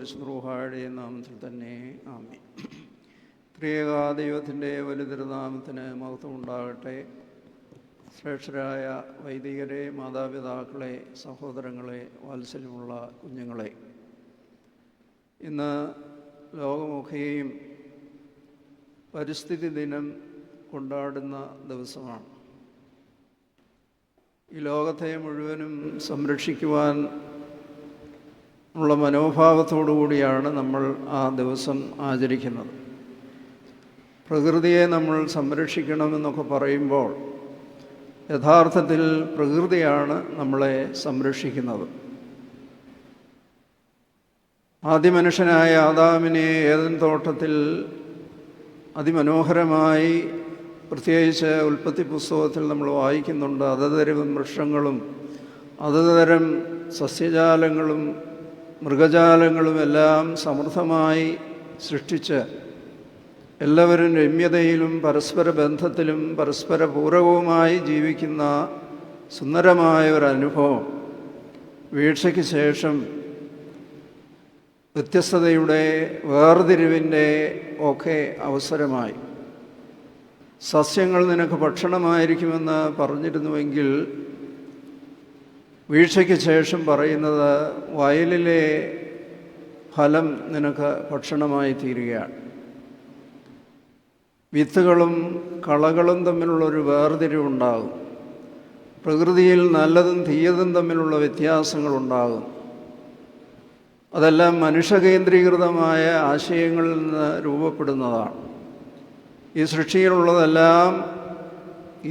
പരിശുദ്ധ റൂഹായുടെയും നാമത്തിൽ തന്നെ ആമേൻ. ത്രിയേക ദൈവത്തിൻ്റെ വലുതിരുനാമത്തിന് മഹത്വം ഉണ്ടാകട്ടെ. ശ്രേഷ്ഠരായ വൈദികരെ, മാതാപിതാക്കളെ, സഹോദരങ്ങളെ, വാത്സല്യമുള്ള കുഞ്ഞുങ്ങളെ, ഇന്ന് ലോകമൊക്കെയും പരിസ്ഥിതി ദിനം കൊണ്ടാടുന്ന ദിവസമാണ്. ഈ ലോകത്തെ മുഴുവനും സംരക്ഷിക്കുവാൻ ഉള്ള മനോഭാവത്തോടു കൂടിയാണ് നമ്മൾ ആ ദിവസം ആചരിക്കുന്നത്. പ്രകൃതിയെ നമ്മൾ സംരക്ഷിക്കണമെന്നൊക്കെ പറയുമ്പോൾ യഥാർത്ഥത്തിൽ പ്രകൃതിയാണ് നമ്മളെ സംരക്ഷിക്കുന്നത്. ആദ്യമനുഷ്യനായ ആദാമിനെ ഏദൻ തോട്ടത്തിൽ അതിമനോഹരമായി, പ്രത്യേകിച്ച് ഉൽപ്പത്തി പുസ്തകത്തിൽ നമ്മൾ വായിക്കുന്നുണ്ട്, അതത് തരം വൃക്ഷങ്ങളും അതത് തരം സസ്യജാലങ്ങളും മൃഗജാലങ്ങളുമെല്ലാം സമൃദ്ധമായി സൃഷ്ടിച്ച് എല്ലാവരും രമ്യതയിലും പരസ്പര ബന്ധത്തിലും പരസ്പര പൂരകവുമായി ജീവിക്കുന്ന സുന്ദരമായ ഒരനുഭവം വീഴ്ചയ്ക്ക് ശേഷം വ്യത്യസ്തതയുടെ വേർതിരിവിൻ്റെ ഒക്കെ അവസരമായി. സസ്യങ്ങൾ നിനക്ക് ഭക്ഷണമായിരിക്കുമെന്ന് പറഞ്ഞിരുന്നുവെങ്കിൽ വീഴ്ചയ്ക്ക് ശേഷം പറയുന്നത് വയലിലെ ഫലം നിനക്ക് ഭക്ഷണമായി തീരുകയാണ്. വിത്തുകളും കളകളും തമ്മിലുള്ളൊരു വേർതിരിവുണ്ടാകും. പ്രകൃതിയിൽ നല്ലതും തീയതും തമ്മിലുള്ള വ്യത്യാസങ്ങളുണ്ടാകും. അതെല്ലാം മനുഷ്യകേന്ദ്രീകൃതമായ ആശയങ്ങളിൽ നിന്ന് രൂപപ്പെടുന്നതാണ്. ഈ സൃഷ്ടിയിലുള്ളതെല്ലാം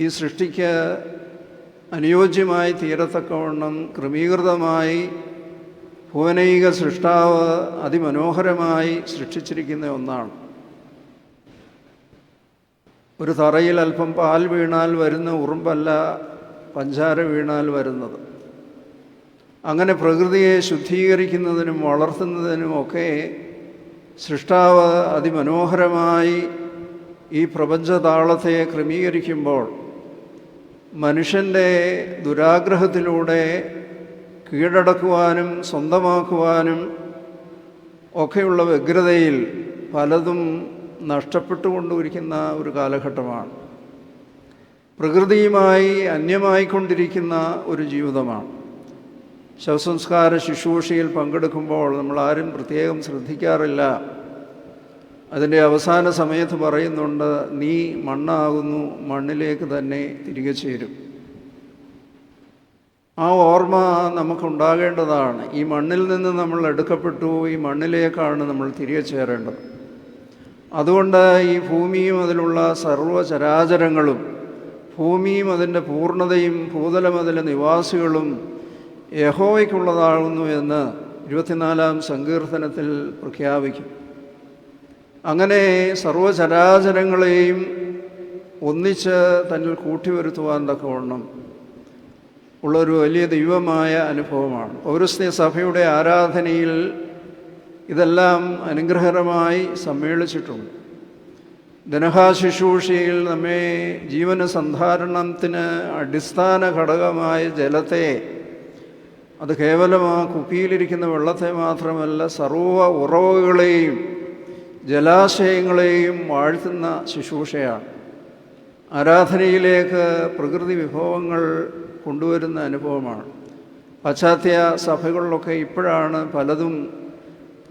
ഈ സൃഷ്ടിക്ക് അനുയോജ്യമായി തീരത്തക്കവണ്ണം ക്രമീകൃതമായി ഭുവനൈക സൃഷ്ടാവ് അതിമനോഹരമായി സൃഷ്ടിച്ചിരിക്കുന്ന ഒന്നാണ്. ഒരു തറയിൽ അല്പം പാൽ വീണാൽ വരുന്ന ഉറുമ്പല്ല പഞ്ചാര വീണാൽ വരുന്നത്. അങ്ങനെ പ്രകൃതിയെ ശുദ്ധീകരിക്കുന്നതിനും വളർത്തുന്നതിനുമൊക്കെ സൃഷ്ടാവ് അതിമനോഹരമായി ഈ പ്രപഞ്ചതാളത്തെ ക്രമീകരിക്കുമ്പോൾ മനുഷ്യൻ്റെ ദുരാഗ്രഹത്തിലൂടെ കീഴടക്കുവാനും സ്വന്തമാക്കുവാനും ഒക്കെയുള്ള വ്യഗ്രതയിൽ പലതും നഷ്ടപ്പെട്ടുകൊണ്ടിരിക്കുന്ന ഒരു കാലഘട്ടമാണ്. പ്രകൃതിയുമായി അന്യമായിക്കൊണ്ടിരിക്കുന്ന ഒരു ജീവിതമാണ്. ശവസംസ്കാര ശുശ്രൂഷയിൽ പങ്കെടുക്കുമ്പോൾ നമ്മളാരും പ്രത്യേകം ശ്രദ്ധിക്കാറില്ല. അതിൻ്റെ അവസാന സമയത്ത് പറയുന്നുണ്ട്, നീ മണ്ണാകുന്നു, മണ്ണിലേക്ക് തന്നെ തിരികെ ചേരും. ആ ഓർമ്മ നമുക്കുണ്ടാകേണ്ടതാണ്. ഈ മണ്ണിൽ നിന്ന് നമ്മൾ എടുക്കപ്പെട്ടു, ഈ മണ്ണിലേക്കാണ് നമ്മൾ തിരികെ ചേരേണ്ടത്. അതുകൊണ്ട് ഈ ഭൂമിയും അതിലുള്ള സർവ്വചരാചരങ്ങളും, ഭൂമിയും അതിൻ്റെ പൂർണ്ണതയും ഭൂതലം അതിലെ നിവാസികളും യഹോവയ്ക്കുള്ളതാകുന്നു എന്ന് 24-ാം സങ്കീർത്തനത്തിൽ പ്രഖ്യാപിക്കും. അങ്ങനെ സർവ്വചരാചരങ്ങളെയും ഒന്നിച്ച് തന്നിൽ കൂട്ടിവരുത്തുവാൻ തക്കവണ്ണം ഉള്ളൊരു വലിയ ദൈവമായ അനുഭവമാണ്. പൗരസ്ത്യ സഭയുടെ ആരാധനയിൽ ഇതെല്ലാം അനുഗ്രഹകരമായി സമ്മേളിച്ചിട്ടുണ്ട്. ധനഹാശുശ്രൂഷയിൽ നമ്മെ ജീവന സന്ധാരണത്തിന് അടിസ്ഥാന ഘടകമായ ജലത്തെ, അത് കേവലം ആ കുപ്പിയിലിരിക്കുന്ന വെള്ളത്തെ മാത്രമല്ല, സർവ്വ ഉറവുകളെയും ജലാശയങ്ങളെയും വാഴ്ത്തുന്ന ശുശ്രൂഷയാണ്. ആരാധനയിലേക്ക് പ്രകൃതി വിഭവങ്ങൾ കൊണ്ടുവരുന്ന അനുഭവമാണ്. പാശ്ചാത്യ സഭകളിലൊക്കെ ഇപ്പോഴാണ് പലതും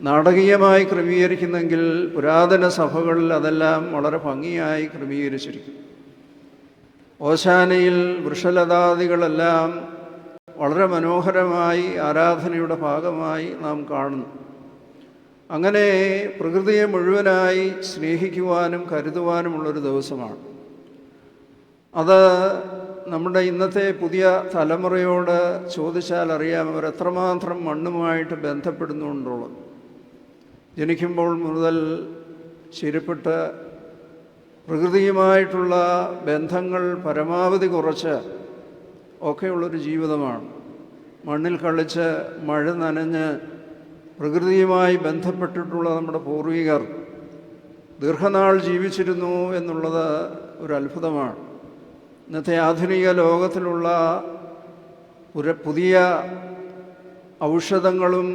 നാടകീയമായി ക്രമീകരിക്കുന്നെങ്കിൽ പുരാതന സഭകളിൽ അതെല്ലാം വളരെ ഭംഗിയായി ക്രമീകരിച്ചിരിക്കും. ഓശാനയിൽ വൃക്ഷലതാദികളെല്ലാം വളരെ മനോഹരമായി ആരാധനയുടെ ഭാഗമായി നാം കാണുന്നു. അങ്ങനെ പ്രകൃതിയെ മുഴുവനായി സ്നേഹിക്കുവാനും കരുതുവാനുമുള്ളൊരു ദിവസമാണ്. അത് നമ്മുടെ ഇന്നത്തെ പുതിയ തലമുറയോട് ചോദിച്ചാൽ അറിയാം അവർ എത്രമാത്രം മണ്ണുമായിട്ട് ബന്ധപ്പെടുന്നുണ്ടുള്ളത്. ജനിക്കുമ്പോൾ മുതൽ ശരിപ്പെട്ട് പ്രകൃതിയുമായിട്ടുള്ള ബന്ധങ്ങൾ പരമാവധി കുറച്ച് ഒക്കെയുള്ളൊരു ജീവിതമാണ്. മണ്ണിൽ കളിച്ച് മഴ നനഞ്ഞ് പ്രകൃതിയുമായി ബന്ധപ്പെട്ടിട്ടുള്ള നമ്മുടെ പൂർവികർ ദീർഘനാൾ ജീവിച്ചിരുന്നു എന്നുള്ളത് ഒരു അത്ഭുതമാണ്. ഇന്നത്തെ ആധുനിക ലോകത്തിലുള്ള പുതിയ ഔഷധങ്ങളും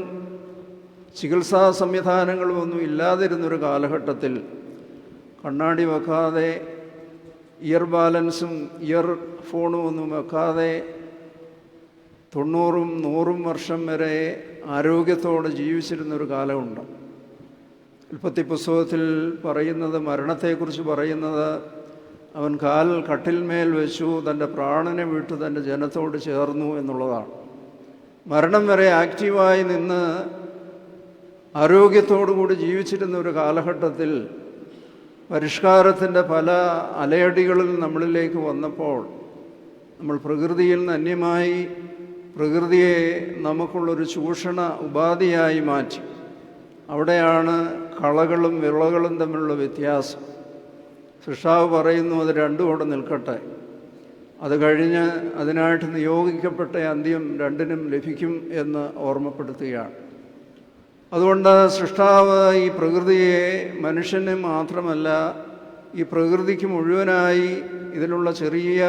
ചികിത്സാ സംവിധാനങ്ങളുമൊന്നും ഇല്ലാതിരുന്നൊരു കാലഘട്ടത്തിൽ കണ്ണാടി വെക്കാതെ ഇയർ ബാലൻസും ഇയർ ഫോണും ഒന്നും വെക്കാതെ 90 100 വർഷം വരെ ആരോഗ്യത്തോടെ ജീവിച്ചിരുന്നൊരു കാലമുണ്ട്. ഉൽപ്പത്തി പുസ്തകത്തിൽ പറയുന്നത്, മരണത്തെക്കുറിച്ച് പറയുന്നത്, അവൻ കാൽ കട്ടിൽമേൽ വെച്ചു, തൻ്റെ പ്രാണനെ വിട്ടു തൻ്റെ ജനത്തോട് ചേർന്നു എന്നുള്ളതാണ്. മരണം വരെ ആക്റ്റീവായി നിന്ന് ആരോഗ്യത്തോടു കൂടി ജീവിച്ചിരുന്ന ഒരു കാലഘട്ടത്തിൽ പരിഷ്കാരത്തിൻ്റെ പല അലയടികളിൽ നമ്മളിലേക്ക് വന്നപ്പോൾ നമ്മൾ പ്രകൃതിയിൽ നിന്ന് അന്യമായി പ്രകൃതിയെ നമുക്കുള്ളൊരു ചൂഷണ ഉപാധിയായി മാറ്റി. അവിടെയാണ് കളകളും വിളകളും തമ്മിലുള്ള വ്യത്യാസം. സൃഷ്ടാവ് പറയുന്നു, അത് രണ്ടും അവിടെ നിൽക്കട്ടെ, അത് കഴിഞ്ഞ് അതിനായിട്ട് നിയോഗിക്കപ്പെട്ട അന്ത്യം രണ്ടിനും ലഭിക്കും എന്ന് ഓർമ്മപ്പെടുത്തുകയാണ്. അതുകൊണ്ട് സൃഷ്ടാവ് ഈ പ്രകൃതിയെ മനുഷ്യന് മാത്രമല്ല ഈ പ്രകൃതിക്ക് മുഴുവനായി ഇതിലുള്ള ചെറിയ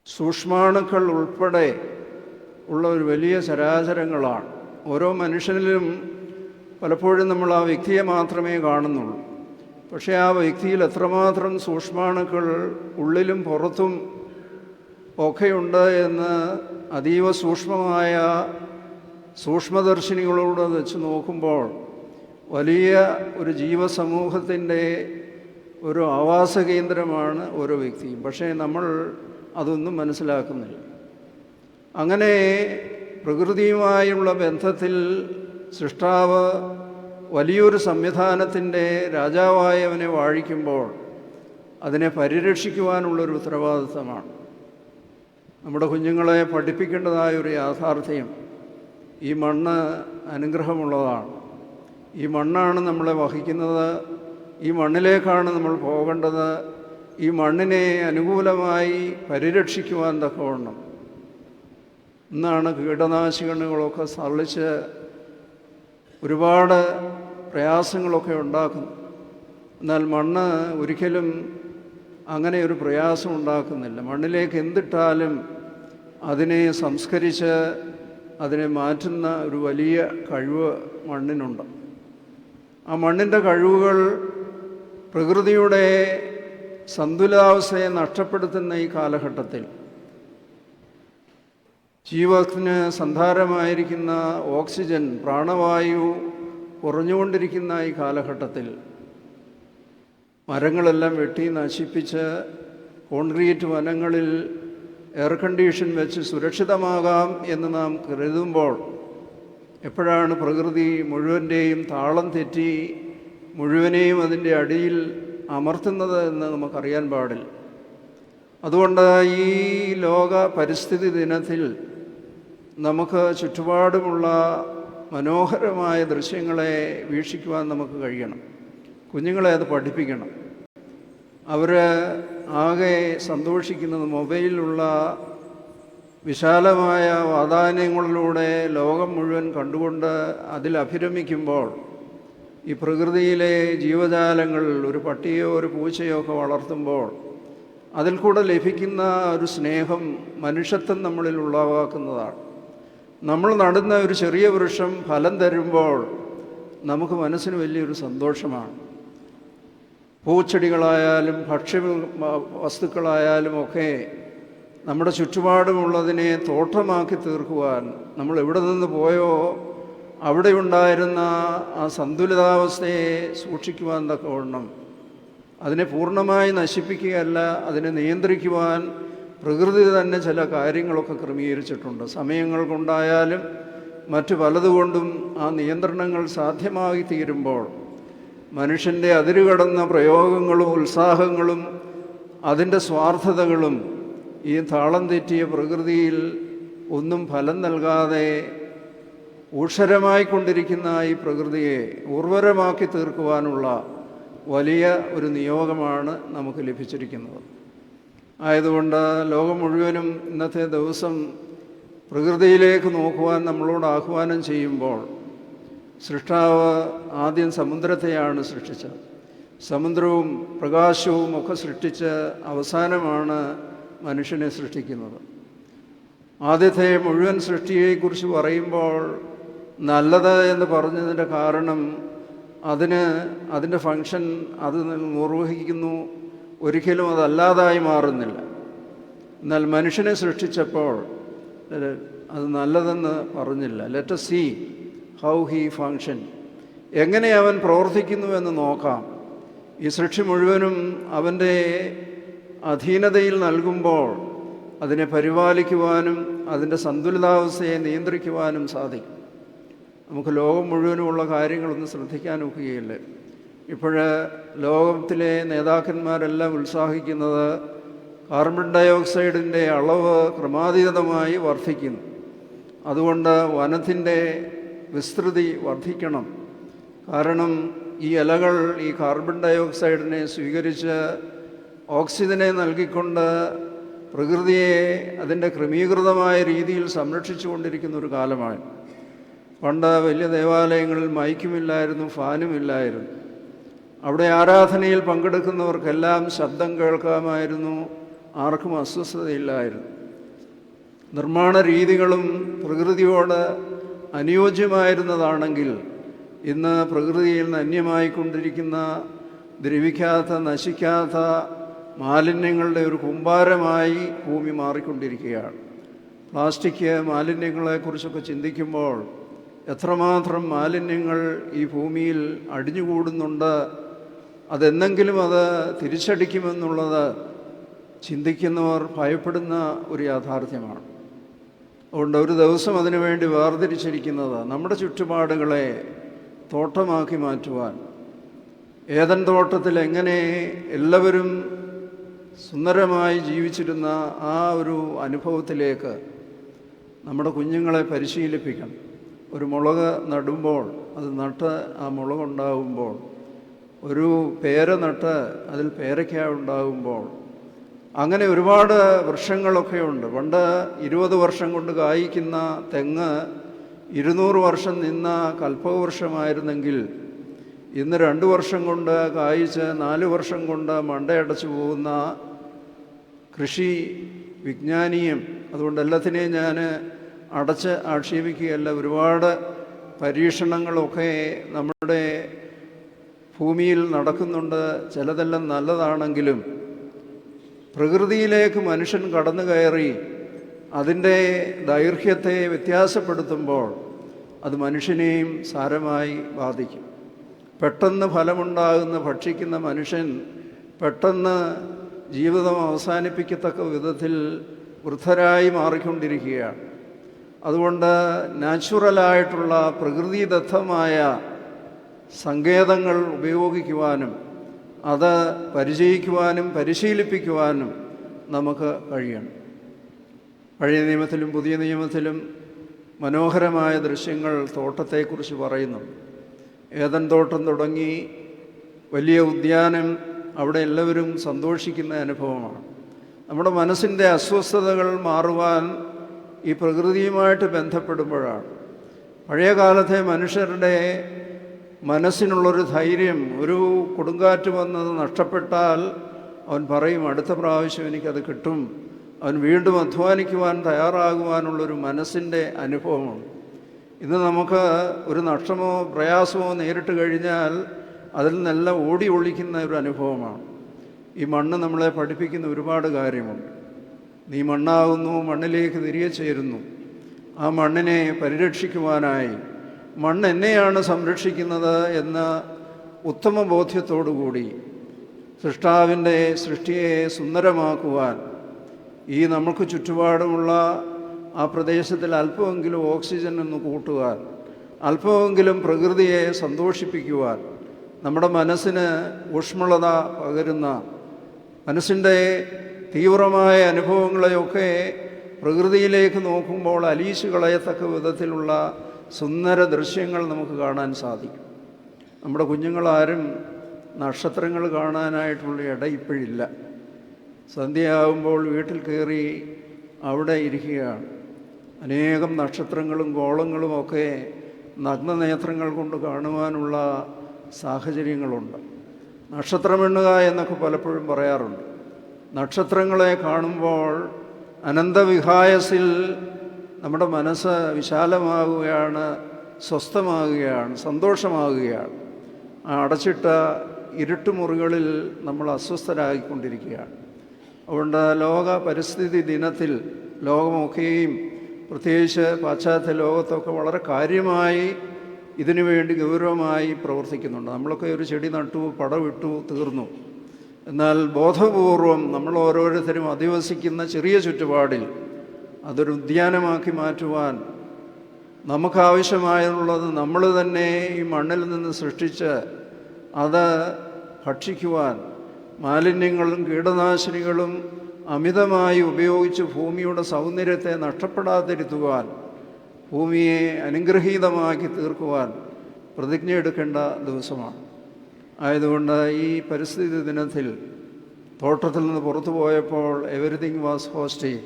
സൂക്ഷ്മാണുക്കൾ ഉൾപ്പെടെ ഉള്ള ഒരു വലിയ ചരാചരങ്ങളാണ്. ഓരോ മനുഷ്യനിലും പലപ്പോഴും നമ്മൾ ആ വ്യക്തിയെ മാത്രമേ കാണുന്നുള്ളൂ. പക്ഷേ ആ വ്യക്തിയിൽ എത്രമാത്രം സൂക്ഷ്മാണുക്കൾ ഉള്ളിലും പുറത്തും ഒക്കെയുണ്ട് എന്ന് അതീവ സൂക്ഷ്മമായ സൂക്ഷ്മദർശിനികളോട് വെച്ച് നോക്കുമ്പോൾ വലിയ ഒരു ജീവസമൂഹത്തിൻ്റെ ഒരു ആവാസ കേന്ദ്രമാണ് ഓരോ വ്യക്തിയും. പക്ഷേ നമ്മൾ അതൊന്നും മനസ്സിലാക്കുന്നില്ല. അങ്ങനെ പ്രകൃതിയുമായുള്ള ബന്ധത്തിൽ സൃഷ്ടാവ് വലിയൊരു സംവിധാനത്തിൻ്റെ രാജാവായവനെ വാഴിക്കുമ്പോൾ അതിനെ പരിരക്ഷിക്കുവാനുള്ളൊരു ഉത്തരവാദിത്തമാണ്. നമ്മുടെ കുഞ്ഞുങ്ങളെ പഠിപ്പിക്കേണ്ടതായ ഒരു യാഥാർത്ഥ്യം, ഈ മണ്ണ് അനുഗ്രഹമുള്ളതാണ്. ഈ മണ്ണാണ് നമ്മളെ വഹിക്കുന്നത്. ഈ മണ്ണിലേക്കാണ് നമ്മൾ പോകേണ്ടത്. ഈ മണ്ണിനെ അനുകൂലമായി പരിരക്ഷിക്കുവാൻ തക്കവണ്ണം ഇന്നാണ് കീടനാശിനികളൊക്കെ തള്ളിച്ച് ഒരുപാട് പ്രയാസങ്ങളൊക്കെ ഉണ്ടാക്കുന്നു. എന്നാൽ മണ്ണ് ഒരിക്കലും അങ്ങനെ ഒരു പ്രയാസം ഉണ്ടാക്കുന്നില്ല. മണ്ണിലേക്ക് എന്തിട്ടാലും അതിനെ സംസ്കരിച്ച് അതിനെ മാറ്റുന്ന ഒരു വലിയ കഴിവ് മണ്ണിനുണ്ട്. ആ മണ്ണിൻ്റെ കഴിവുകൾ പ്രകൃതിയുടെ സന്തുലിതാവസ്ഥയെ നഷ്ടപ്പെടുത്തുന്ന ഈ കാലഘട്ടത്തിൽ, ജീവത്തിന് സന്ധാരമായിരിക്കുന്ന ഓക്സിജൻ, പ്രാണവായു കുറഞ്ഞുകൊണ്ടിരിക്കുന്ന ഈ കാലഘട്ടത്തിൽ മരങ്ങളെല്ലാം വെട്ടി നശിപ്പിച്ച് കോൺക്രീറ്റ് വനങ്ങളിൽ എയർ കണ്ടീഷൻ വെച്ച് സുരക്ഷിതമാകാം എന്ന് നാം കരുതുമ്പോൾ എപ്പോഴാണ് പ്രകൃതി മുഴുവൻ്റെയും താളം തെറ്റി മുഴുവനെയും അതിൻ്റെ അടിയിൽ അമർത്തുന്നത് എന്ന് നമുക്കറിയാൻ പാടില്ല. അതുകൊണ്ട് ഈ ലോക പരിസ്ഥിതി ദിനത്തിൽ നമുക്ക് ചുറ്റുപാടുമുള്ള മനോഹരമായ ദൃശ്യങ്ങളെ വീക്ഷിക്കുവാൻ നമുക്ക് കഴിയണം. കുഞ്ഞുങ്ങളെ അത് പഠിപ്പിക്കണം. അവർ ആകെ സന്തോഷിക്കുന്നത് മൊബൈലിലുള്ള വിശാലമായ വാതായനങ്ങളിലൂടെ ലോകം മുഴുവൻ കണ്ടുകൊണ്ട് അതിൽ അഭിരമിക്കുമ്പോൾ ഈ പ്രകൃതിയിലെ ജീവജാലങ്ങൾ, ഒരു പട്ടിയോ ഒരു പൂച്ചയോ ഒക്കെ വളർത്തുമ്പോൾ അതിൽ കൂടെ ലഭിക്കുന്ന ഒരു സ്നേഹം മനുഷ്യത്വം നമ്മളിൽ ഉളവാക്കുന്നതാണ്. നമ്മൾ നടുന്ന ഒരു ചെറിയ വൃക്ഷം ഫലം തരുമ്പോൾ നമുക്ക് മനസ്സിന് വലിയൊരു സന്തോഷമാണ്. പൂച്ചെടികളായാലും ഭക്ഷ്യ വസ്തുക്കളായാലും ഒക്കെ നമ്മുടെ ചുറ്റുപാടുമുള്ളതിനെ തോട്ടമാക്കി തീർക്കുവാൻ നമ്മൾ എവിടെ നിന്ന് പോയോ അവിടെ ഉണ്ടായിരുന്ന ആ സന്തുലിതാവസ്ഥയെ സൂക്ഷിക്കുവാൻ തക്കവണ്ണം, അതിനെ പൂർണ്ണമായി നശിപ്പിക്കുകയല്ല, അതിനെ നിയന്ത്രിക്കുവാൻ പ്രകൃതി തന്നെ ചില കാര്യങ്ങളൊക്കെ ക്രമീകരിച്ചിട്ടുണ്ട്. സമയങ്ങൾ കൊണ്ടായാലും മറ്റു പലതുകൊണ്ടും ആ നിയന്ത്രണങ്ങൾ സാധ്യമായി തീരുമ്പോൾ മനുഷ്യൻ്റെ അതിരുകടന്ന പ്രയോഗങ്ങളും ഉത്സാഹങ്ങളും അതിൻ്റെ സ്വാർത്ഥതകളും ഈ താളം തെറ്റിയ പ്രകൃതിയിൽ ഒന്നും ഫലം നൽകാതെ ഊഷരമായിക്കൊണ്ടിരിക്കുന്ന ഈ പ്രകൃതിയെ ഉർവരമാക്കി തീർക്കുവാനുള്ള വലിയ ഒരു നിയോഗമാണ് നമുക്ക് ലഭിച്ചിരിക്കുന്നത്. ആയതുകൊണ്ട് ലോകം മുഴുവനും ഇന്നത്തെ ദിവസം പ്രകൃതിയിലേക്ക് നോക്കുവാൻ നമ്മളോട് ആഹ്വാനം ചെയ്യുമ്പോൾ, സൃഷ്ടാവ് ആദ്യം സമുദ്രത്തെയാണ് സൃഷ്ടിച്ചത്. സമുദ്രവും പ്രകാശവും ഒക്കെ സൃഷ്ടിച്ച് അവസാനമാണ് മനുഷ്യനെ സൃഷ്ടിക്കുന്നത്. ആദ്യത്തെ മുഴുവൻ സൃഷ്ടിയെക്കുറിച്ച് പറയുമ്പോൾ നല്ലത് എന്ന് പറഞ്ഞതിൻ്റെ കാരണം അതിൻ്റെ ഫങ്ഷൻ അത് നിർവഹിക്കുന്നു, ഒരിക്കലും അതല്ലാതായി മാറുന്നില്ല. എന്നാൽ മനുഷ്യനെ സൃഷ്ടിച്ചപ്പോൾ അത് നല്ലതെന്ന് പറഞ്ഞില്ല. Let us see how he function, എങ്ങനെ അവൻ പ്രവർത്തിക്കുന്നു എന്ന് നോക്കാം. ഈ സൃഷ്ടി മുഴുവനും അവൻ്റെ അധീനതയിൽ നൽകുമ്പോൾ അതിനെ പരിപാലിക്കുവാനും അതിൻ്റെ സന്തുലിതാവസ്ഥയെ നിയന്ത്രിക്കുവാനും സാധിക്കും. നമുക്ക് ലോകം മുഴുവനുമുള്ള കാര്യങ്ങളൊന്നും ശ്രദ്ധിക്കാൻ ഒക്കുകയില്ല. ലോകത്തിലെ നേതാക്കന്മാരെല്ലാം ഉത്സാഹിക്കുന്നത് കാർബൺ ഡയോക്സൈഡിൻ്റെ അളവ് ക്രമാതീതമായി വർദ്ധിക്കുന്നു. അതുകൊണ്ട് വനത്തിൻ്റെ വിസ്തൃതി വർദ്ധിക്കണം. കാരണം ഈ ഇലകൾ ഈ കാർബൺ ഡയോക്സൈഡിനെ സ്വീകരിച്ച് ഓക്സിജനെ നൽകിക്കൊണ്ട് പ്രകൃതിയെ അതിൻ്റെ ക്രമീകൃതമായ രീതിയിൽ സംരക്ഷിച്ചു കൊണ്ടിരിക്കുന്ന ഒരു കാലമാണ്. പണ്ട് വലിയ ദേവാലയങ്ങളിൽ മൈക്കുമില്ലായിരുന്നു, ഫാനുമില്ലായിരുന്നു. അവിടെ ആരാധനയിൽ പങ്കെടുക്കുന്നവർക്കെല്ലാം ശബ്ദം കേൾക്കാമായിരുന്നു, ആർക്കും അസ്വസ്ഥതയില്ലായിരുന്നു. നിർമ്മാണ രീതികളും പ്രകൃതിയോട് അനുയോജ്യമായിരുന്നതാണെങ്കിൽ ഇന്ന് പ്രകൃതിയിൽ നിന്ന് അന്യമായിക്കൊണ്ടിരിക്കുന്ന ദ്രവിക്കാത്ത നശിക്കാത്ത മാലിന്യങ്ങളുടെ ഒരു കൂമ്പാരമായി ഭൂമി മാറിക്കൊണ്ടിരിക്കുകയാണ്. പ്ലാസ്റ്റിക് മാലിന്യങ്ങളെക്കുറിച്ചൊക്കെ ചിന്തിക്കുമ്പോൾ എത്രമാത്രം മാലിന്യങ്ങൾ ഈ ഭൂമിയിൽ അടിഞ്ഞുകൂടുന്നുണ്ട്, അതെന്തെങ്കിലും അത് തിരിച്ചടിക്കുമെന്നുള്ളത് ചിന്തിക്കുന്നവർ ഭയപ്പെടുന്ന ഒരു യാഥാർത്ഥ്യമാണ്. അതുകൊണ്ട് ഒരു ദിവസം അതിനു വേണ്ടി വേർതിരിച്ചിരിക്കുന്നത് നമ്മുടെ ചുറ്റുപാടുകളെ തോട്ടമാക്കി മാറ്റുവാൻ, ഏദൻ തോട്ടത്തിൽ എങ്ങനെ എല്ലാവരും സുന്ദരമായി ജീവിച്ചിരുന്ന ആ ഒരു അനുഭവത്തിലേക്ക് നമ്മുടെ കുഞ്ഞുങ്ങളെ പരിശീലിപ്പിക്കണം. ഒരു മുളക് നടുമ്പോൾ അത് നട്ട് ആ മുളകുണ്ടാകുമ്പോൾ, ഒരു പേര നട്ട് അതിൽ പേരയ്ക്ക ഉണ്ടാകുമ്പോൾ, അങ്ങനെ ഒരുപാട് വൃക്ഷങ്ങളൊക്കെയുണ്ട്. പണ്ട് 20 വർഷം കൊണ്ട് കായ്ക്കുന്ന തെങ്ങ് 200 വർഷം നിന്ന കൽപ്പവൃക്ഷമായിരുന്നെങ്കിൽ ഇന്ന് 2 വർഷം കൊണ്ട് കായ്ച്ച് 4 വർഷം കൊണ്ട് മണ്ടയടച്ചു പോകുന്ന കൃഷി വിജ്ഞാനീയം. അതുകൊണ്ട് എല്ലാത്തിനെയും ഞാൻ അടച്ച് ആക്ഷേപിക്കുകയല്ല. ഒരുപാട് പരീക്ഷണങ്ങളൊക്കെ നമ്മുടെ ഭൂമിയിൽ നടക്കുന്നുണ്ട്. ചിലതെല്ലാം നല്ലതാണെങ്കിലും പ്രകൃതിയിലേക്ക് മനുഷ്യൻ കടന്നു കയറി അതിൻ്റെ ദൈർഘ്യത്തെ വ്യത്യാസപ്പെടുത്തുമ്പോൾ അത് മനുഷ്യനെയും സാരമായി ബാധിക്കും. പെട്ടെന്ന് ഫലമുണ്ടാകുന്ന ഭക്ഷിക്കുന്ന മനുഷ്യൻ പെട്ടെന്ന് ജീവിതം അവസാനിപ്പിക്കത്തക്ക വിധത്തിൽ വൃദ്ധരായി മാറിക്കൊണ്ടിരിക്കുകയാണ്. അതുകൊണ്ട് നാച്ചുറലായിട്ടുള്ള പ്രകൃതിദത്തമായ സങ്കേതങ്ങൾ ഉപയോഗിക്കുവാനും അത് പരിചയിക്കുവാനും പരിശീലിപ്പിക്കുവാനും നമുക്ക് കഴിയണം. പഴയ നിയമത്തിലും പുതിയ നിയമത്തിലും മനോഹരമായ ദൃശ്യങ്ങൾ തോട്ടത്തെക്കുറിച്ച് പറയുന്നു. ഏദൻ തോട്ടം തുടങ്ങി വലിയ ഉദ്യാനം, അവിടെ എല്ലാവരും സന്തോഷിക്കുന്ന അനുഭവമാണ്. നമ്മുടെ മനസ്സിൻ്റെ അസ്വസ്ഥതകൾ മാറുവാൻ ഈ പ്രകൃതിയുമായിട്ട് ബന്ധപ്പെടുമ്പോഴാണ്. പഴയ കാലത്തെ മനുഷ്യരുടെ മനസ്സിനുള്ളൊരു ധൈര്യം, ഒരു കൊടുങ്കാറ്റ് വന്നത് നഷ്ടപ്പെട്ടാൽ അവൻ പറയും അടുത്ത പ്രാവശ്യം എനിക്കത് കിട്ടും. അവൻ വീണ്ടും അധ്വാനിക്കുവാൻ തയ്യാറാകുവാനുള്ളൊരു മനസ്സിൻ്റെ അനുഭവമാണ്. ഇന്ന് നമുക്ക് ഒരു നഷ്ടമോ പ്രയാസമോ നേരിട്ട് കഴിഞ്ഞാൽ അതിൽ നിന്നെല്ലാം ഓടി ഒളിക്കുന്ന ഒരു അനുഭവമാണ്. ഈ മണ്ണ് നമ്മളെ പഠിപ്പിക്കുന്ന ഒരുപാട് കാര്യമുണ്ട്. നീ മണ്ണാകുന്നു, മണ്ണിലേക്ക് തിരികെ ചേരുന്നു. ആ മണ്ണിനെ പരിരക്ഷിക്കുവാനായി മണ്ണ് എന്നെയാണ് സംരക്ഷിക്കുന്നത് എന്ന ഉത്തമ ബോധ്യത്തോടുകൂടി സൃഷ്ടാവിൻ്റെ സൃഷ്ടിയെ സുന്ദരമാക്കുവാൻ, ഈ നമുക്ക് ചുറ്റുപാടുമുള്ള ആ പ്രദേശത്തിൽ അല്പമെങ്കിലും ഓക്സിജൻ ഒന്ന് കൂട്ടുവാൻ, അല്പമെങ്കിലും പ്രകൃതിയെ സന്തോഷിപ്പിക്കുവാൻ, നമ്മുടെ മനസ്സിന് ഊഷ്മളത പകരുന്ന, മനസ്സിൻ്റെ തീവ്രമായ അനുഭവങ്ങളെയൊക്കെ പ്രകൃതിയിലേക്ക് നോക്കുമ്പോൾ അലീശു കളയത്തക്ക വിധത്തിലുള്ള സുന്ദര ദൃശ്യങ്ങൾ നമുക്ക് കാണാൻ സാധിക്കും. നമ്മുടെ കുഞ്ഞുങ്ങളാരും നക്ഷത്രങ്ങൾ കാണാനായിട്ടുള്ള ഇട ഇപ്പോഴില്ല. സന്ധ്യയാകുമ്പോൾ വീട്ടിൽ കയറി അവിടെ ഇരിക്കുകയാണ്. അനേകം നക്ഷത്രങ്ങളും ഗോളങ്ങളുമൊക്കെ നഗ്നനേത്രങ്ങൾ കൊണ്ട് കാണുവാനുള്ള സാഹചര്യങ്ങളുണ്ട്. നക്ഷത്രമെണ്ണുക എന്നൊക്കെ പലപ്പോഴും പറയാറുണ്ട്. നക്ഷത്രങ്ങളെ കാണുമ്പോൾ അനന്തവിഹായസിൽ നമ്മുടെ മനസ്സ് വിശാലമാകുകയാണ്, സ്വസ്ഥമാകുകയാണ്, സന്തോഷമാകുകയാണ്. ആ അടച്ചിട്ട ഇരുട്ടുമുറികളിൽ നമ്മൾ അസ്വസ്ഥരായിക്കൊണ്ടിരിക്കുകയാണ്. അതുകൊണ്ട് ലോക പരിസ്ഥിതി ദിനത്തിൽ ലോകമൊക്കെയും പ്രത്യേകിച്ച് പാശ്ചാത്യ ലോകത്തൊക്കെ വളരെ കാര്യമായി ഇതിനു വേണ്ടി ഗൗരവമായി പ്രവർത്തിക്കുന്നുണ്ട്. നമ്മളൊക്കെ ഒരു ചെടി നട്ടു, പടവിട്ടു, തീർന്നു. എന്നാൽ ബോധപൂർവം നമ്മൾ ഓരോരുത്തരും അധിവസിക്കുന്ന ചെറിയ ചുറ്റുപാടിൽ അതൊരു ഉദ്യാനമാക്കി മാറ്റുവാൻ, നമുക്കാവശ്യമായുള്ളത് നമ്മൾ തന്നെ ഈ മണ്ണിൽ നിന്ന് സൃഷ്ടിച്ച് അത് ഭക്ഷിക്കുവാൻ, മാലിന്യങ്ങളും കീടനാശിനികളും അമിതമായി ഉപയോഗിച്ച് ഭൂമിയുടെ സൗന്ദര്യത്തെ നഷ്ടപ്പെടാതിരുത്തുവാൻ, ഭൂമിയെ അനുഗ്രഹീതമാക്കി തീർക്കുവാൻ പ്രതിജ്ഞ എടുക്കേണ്ട ദിവസമാണ്. ആയതുകൊണ്ട് ഈ പരിസ്ഥിതി ദിനത്തിൽ തോട്ടത്തിൽ നിന്ന് പുറത്തു പോയപ്പോൾ എവരിതിങ് വാസ് ഹോസ്റ്റിംഗ്.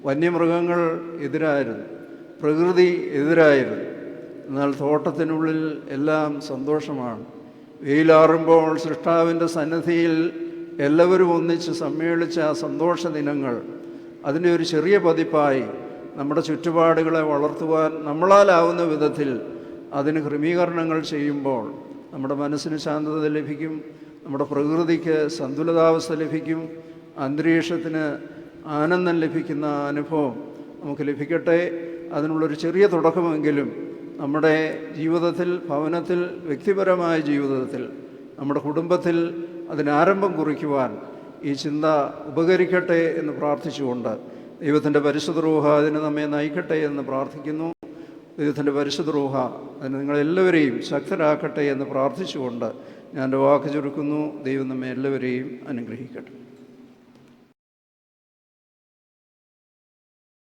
വന്യമൃഗങ്ങൾ എതിരായിരുന്നു, പ്രകൃതി എതിരായിരുന്നു. എന്നാൽ തോട്ടത്തിനുള്ളിൽ എല്ലാം സന്തോഷമാണ്. വെയിലാറുമ്പോൾ സൃഷ്ടാവിൻ്റെ സന്നിധിയിൽ എല്ലാവരും ഒന്നിച്ച് സമ്മേളിച്ച ആ സന്തോഷ ദിനങ്ങൾ, അതിൻ്റെ ഒരു ചെറിയ പതിപ്പായി നമ്മുടെ ചുറ്റുപാടുകളെ വളർത്തുവാൻ നമ്മളാലാവുന്ന വിധത്തിൽ അതിന് ക്രമീകരണങ്ങൾ ചെയ്യുമ്പോൾ നമ്മുടെ മനസ്സിന് ശാന്തത ലഭിക്കും, നമ്മുടെ പ്രകൃതിക്ക് സന്തുലിതാവസ്ഥ ലഭിക്കും, അന്തരീക്ഷത്തിന് ആനന്ദം ലഭിക്കുന്ന അനുഭവം നമുക്ക് ലഭിക്കട്ടെ. അതിനുള്ളൊരു ചെറിയ തുടക്കമെങ്കിലും നമ്മുടെ ജീവിതത്തിൽ, ഭവനത്തിൽ, വ്യക്തിപരമായ ജീവിതത്തിൽ, നമ്മുടെ കുടുംബത്തിൽ അതിനാരംഭം കുറിക്കുവാൻ ഈ ചിന്ത ഉപകരിക്കട്ടെ എന്ന് പ്രാർത്ഥിച്ചുകൊണ്ട് ദൈവത്തിൻ്റെ പരിശുദ്ധ റൂഹ അതിന് നമ്മെ നയിക്കട്ടെ എന്ന് പ്രാർത്ഥിക്കുന്നു. ദൈവത്തിൻ്റെ പരിശുദ്ധ റൂഹ അതിന് നിങ്ങളെല്ലാവരെയും ശക്തരാക്കട്ടെ എന്ന് പ്രാർത്ഥിച്ചുകൊണ്ട് ഞാൻ എൻ്റെ വാക്ക് ചുരുക്കുന്നു. ദൈവം നമ്മെ എല്ലാവരെയും അനുഗ്രഹിക്കട്ടെ.